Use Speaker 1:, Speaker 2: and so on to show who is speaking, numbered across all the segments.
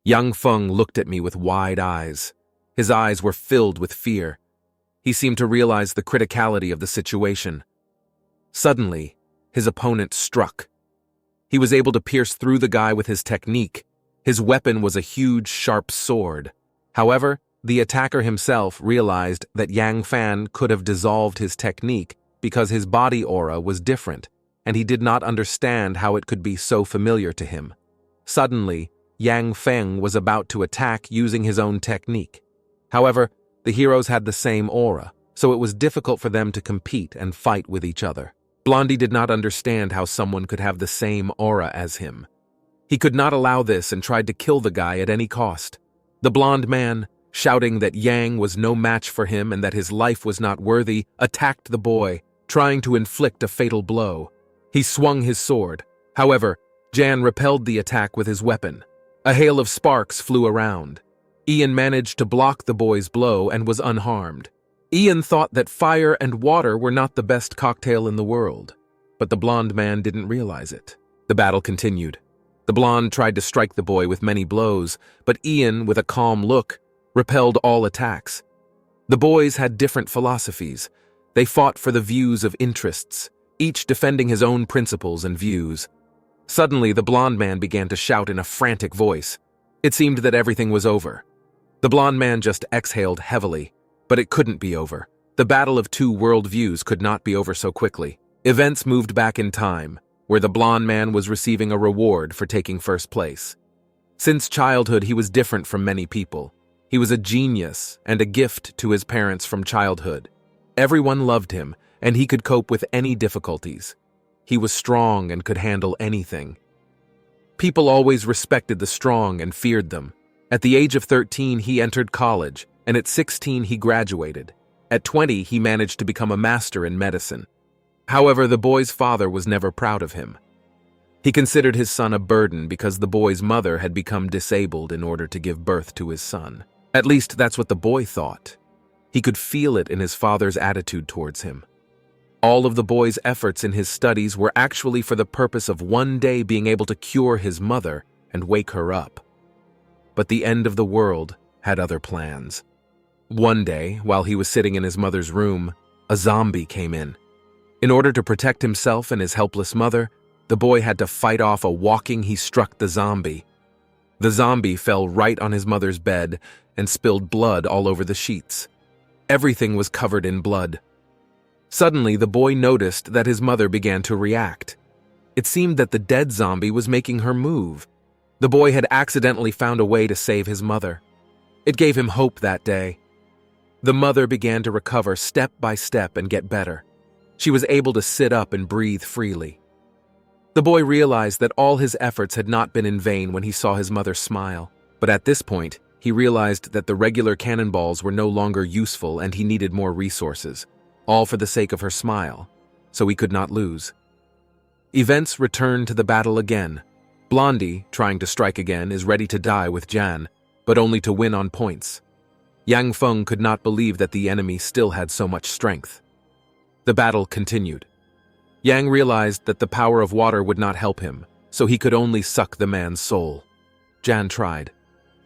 Speaker 1: Yang Feng looked at me with wide eyes. His eyes were filled with fear. He seemed to realize the criticality of the situation. Suddenly, his opponent struck. He was able to pierce through the guy with his technique. His weapon was a huge, sharp sword. However, the attacker himself realized that Yang Fan could have dissolved his technique because his body aura was different, and he did not understand how it could be so familiar to him. Suddenly, Yang Feng was about to attack using his own technique. However, the heroes had the same aura, so it was difficult for them to compete and fight with each other. Blondie did not understand how someone could have the same aura as him. He could not allow this and tried to kill the guy at any cost. The blonde man, shouting that Yang was no match for him and that his life was not worthy, attacked the boy, trying to inflict a fatal blow. He swung his sword. However, Jan repelled the attack with his weapon. A hail of sparks flew around. Ian managed to block the boy's blow and was unharmed. Ian thought that fire and water were not the best cocktail in the world, but the blonde man didn't realize it. The battle continued. The blonde tried to strike the boy with many blows, but Ian, with a calm look, repelled all attacks. The boys had different philosophies. They fought for the views of interests, each defending his own principles and views. Suddenly, the blonde man began to shout in a frantic voice. It seemed that everything was over. The blonde man just exhaled heavily, but it couldn't be over. The battle of two worldviews could not be over so quickly. Events moved back in time, where the blonde man was receiving a reward for taking first place. Since childhood, he was different from many people. He was a genius and a gift to his parents from childhood. Everyone loved him, and he could cope with any difficulties. He was strong and could handle anything. People always respected the strong and feared them. At the age of 13, he entered college, and at 16, he graduated. At 20, he managed to become a master in medicine. However, the boy's father was never proud of him. He considered his son a burden because the boy's mother had become disabled in order to give birth to his son. At least that's what the boy thought. He could feel it in his father's attitude towards him. All of the boy's efforts in his studies were actually for the purpose of one day being able to cure his mother and wake her up. But the end of the world had other plans. One day, while he was sitting in his mother's room, a zombie came in. In order to protect himself and his helpless mother, the boy had to fight off a walking. He struck the zombie. The zombie fell right on his mother's bed and spilled blood all over the sheets. Everything was covered in blood. Suddenly, the boy noticed that his mother began to react. It seemed that the dead zombie was making her move. The boy had accidentally found a way to save his mother. It gave him hope that day. The mother began to recover step by step and get better. She was able to sit up and breathe freely. The boy realized that all his efforts had not been in vain when he saw his mother smile. But at this point, he realized that the regular cannonballs were no longer useful and he needed more resources, all for the sake of her smile, so he could not lose. Events returned to the battle again. Blondie, trying to strike again, is ready to die with Jan, but only to win on points. Yang Feng could not believe that the enemy still had so much strength. The battle continued. Yang realized that the power of water would not help him, so he could only suck the man's soul. Jan tried.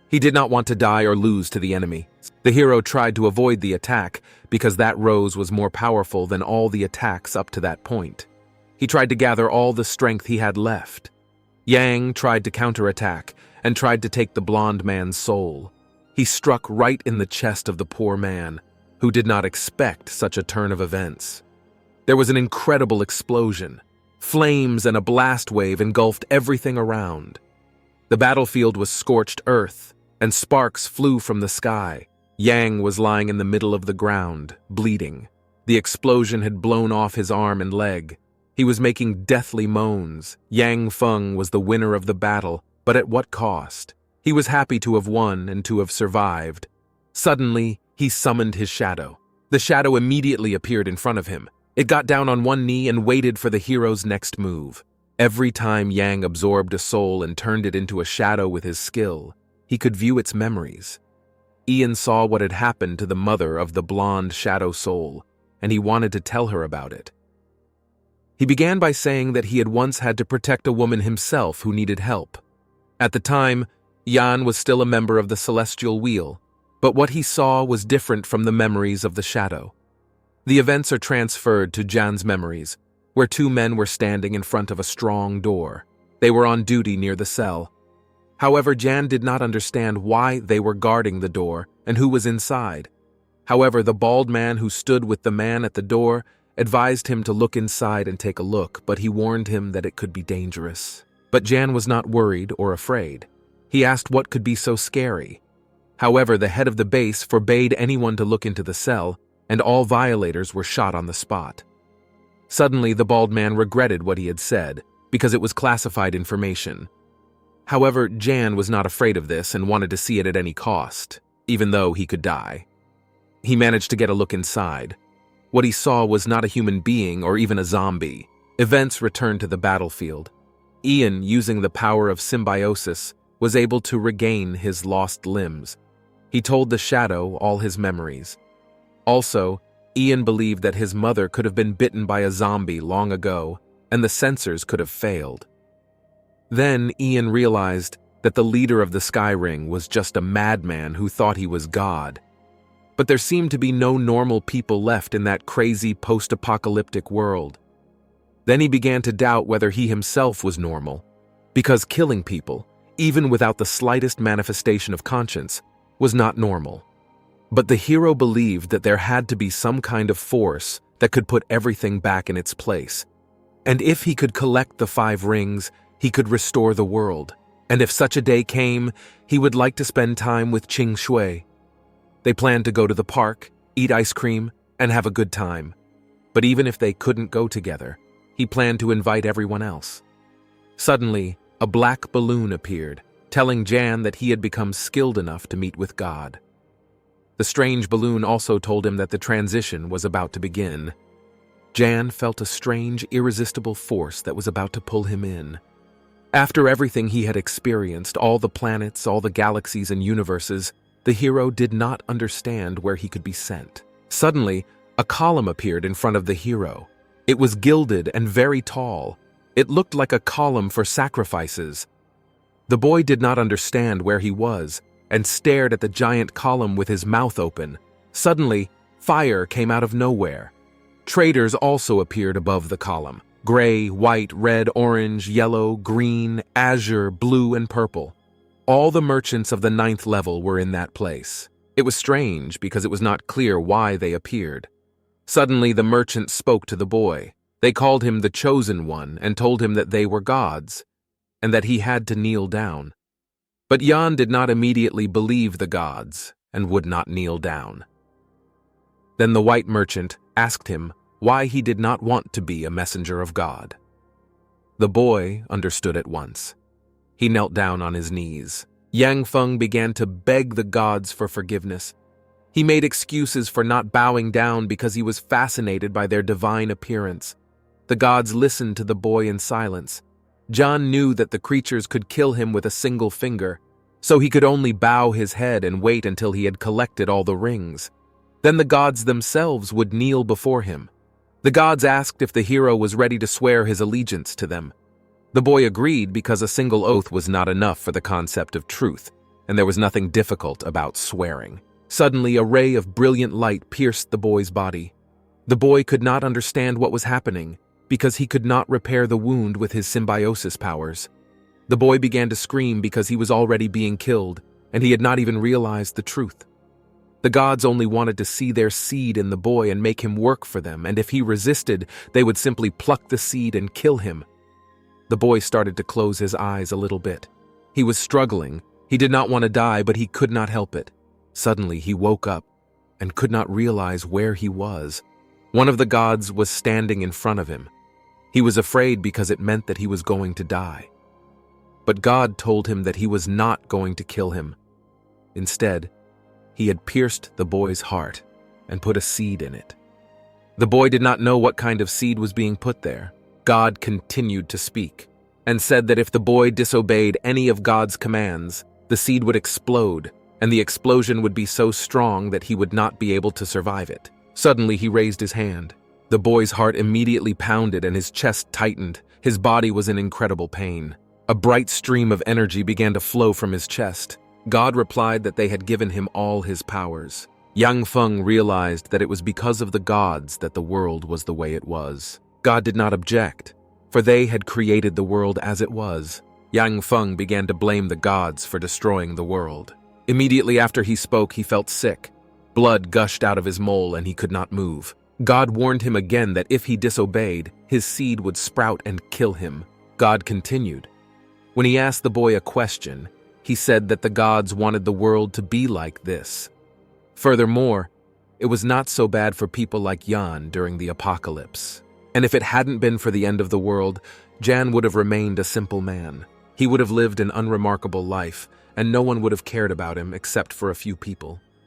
Speaker 1: He did not want to die or lose to the enemy. The hero tried to avoid the attack because that rose was more powerful than all the attacks up to that point. He tried to gather all the strength he had left. Yang tried to counterattack and tried to take the blonde man's soul. He struck right in the chest of the poor man, who did not expect such a turn of events. There was an incredible explosion. Flames and a blast wave engulfed everything around. The battlefield was scorched earth, and sparks flew from the sky. Yang was lying in the middle of the ground, bleeding. The explosion had blown off his arm and leg. He was making deathly moans. Yang Feng was the winner of the battle, but at what cost? He was happy to have won and to have survived. Suddenly, he summoned his shadow. The shadow immediately appeared in front of him. It got down on one knee and waited for the hero's next move. Every time Yang absorbed a soul and turned it into a shadow with his skill, he could view its memories. Ian saw what had happened to the mother of the blonde shadow soul, and he wanted to tell her about it. He began by saying that he had once had to protect a woman himself who needed help. At the time, Yan was still a member of the Celestial Wheel, but what he saw was different from the memories of the shadow. The events are transferred to Jan's memories, where two men were standing in front of a strong door. They were on duty near the cell. However, Jan did not understand why they were guarding the door and who was inside. However, the bald man who stood with the man at the door advised him to look inside and take a look, but he warned him that it could be dangerous. But Jan was not worried or afraid. He asked what could be so scary. However, the head of the base forbade anyone to look into the cell, and all violators were shot on the spot. Suddenly, the bald man regretted what he had said, because it was classified information. However, Jan was not afraid of this and wanted to see it at any cost, even though he could die. He managed to get a look inside. What he saw was not a human being or even a zombie. Events returned to the battlefield. Ian, using the power of symbiosis, was able to regain his lost limbs. He told the shadow all his memories. Also, Ian believed that his mother could have been bitten by a zombie long ago, and the sensors could have failed. Then Ian realized that the leader of the Sky Ring was just a madman who thought he was God. But there seemed to be no normal people left in that crazy post-apocalyptic world. Then he began to doubt whether he himself was normal, because killing people, even without the slightest manifestation of conscience, was not normal. But the hero believed that there had to be some kind of force that could put everything back in its place. And if he could collect the 5 rings, he could restore the world. And if such a day came, he would like to spend time with Qing Shui. They planned to go to the park, eat ice cream, and have a good time. But even if they couldn't go together, he planned to invite everyone else. Suddenly, a black balloon appeared, telling Jan that he had become skilled enough to meet with God. The strange balloon also told him that the transition was about to begin. Jan felt a strange, irresistible force that was about to pull him in. After everything he had experienced, all the planets, all the galaxies and universes, the hero did not understand where he could be sent. Suddenly, a column appeared in front of the hero. It was gilded and very tall. It looked like a column for sacrifices. The boy did not understand where he was and stared at the giant column with his mouth open. Suddenly, fire came out of nowhere. Traders also appeared above the column. Gray, white, red, orange, yellow, green, azure, blue, and purple. All the merchants of the 9th level were in that place. It was strange because it was not clear why they appeared. Suddenly, the merchants spoke to the boy. They called him the Chosen One and told him that they were gods, and that he had to kneel down. But Jan did not immediately believe the gods and would not kneel down. Then the white merchant asked him why he did not want to be a messenger of God. The boy understood at once. He knelt down on his knees. Yang Feng began to beg the gods for forgiveness. He made excuses for not bowing down because he was fascinated by their divine appearance. The gods listened to the boy in silence. Jan knew that the creatures could kill him with a single finger, so he could only bow his head and wait until he had collected all the rings. Then the gods themselves would kneel before him. The gods asked if the hero was ready to swear his allegiance to them. The boy agreed because a single oath was not enough for the concept of truth, and there was nothing difficult about swearing. Suddenly, a ray of brilliant light pierced the boy's body. The boy could not understand what was happening because he could not repair the wound with his symbiosis powers. The boy began to scream because he was already being killed, and he had not even realized the truth. The gods only wanted to see their seed in the boy and make him work for them, and if he resisted, they would simply pluck the seed and kill him. The boy started to close his eyes a little bit. He was struggling. He did not want to die, but he could not help it. Suddenly, he woke up and could not realize where he was. One of the gods was standing in front of him. He was afraid because it meant that he was going to die. But God told him that he was not going to kill him. Instead, he had pierced the boy's heart and put a seed in it. The boy did not know what kind of seed was being put there. God continued to speak and said that if the boy disobeyed any of God's commands, the seed would explode, and the explosion would be so strong that he would not be able to survive it. Suddenly, he raised his hand. The boy's heart immediately pounded and his chest tightened. His body was in incredible pain. A bright stream of energy began to flow from his chest. God replied that they had given him all his powers. Yang Feng realized that it was because of the gods that the world was the way it was. God did not object, for they had created the world as it was. Yang Feng began to blame the gods for destroying the world. Immediately after he spoke, he felt sick. Blood gushed out of his mole and he could not move. God warned him again that if he disobeyed, his seed would sprout and kill him. God continued. When he asked the boy a question, he said that the gods wanted the world to be like this. Furthermore, it was not so bad for people like Yan during the apocalypse. And if it hadn't been for the end of the world, Jan would have remained a simple man. He would have lived an unremarkable life, and no one would have cared about him except for a few people.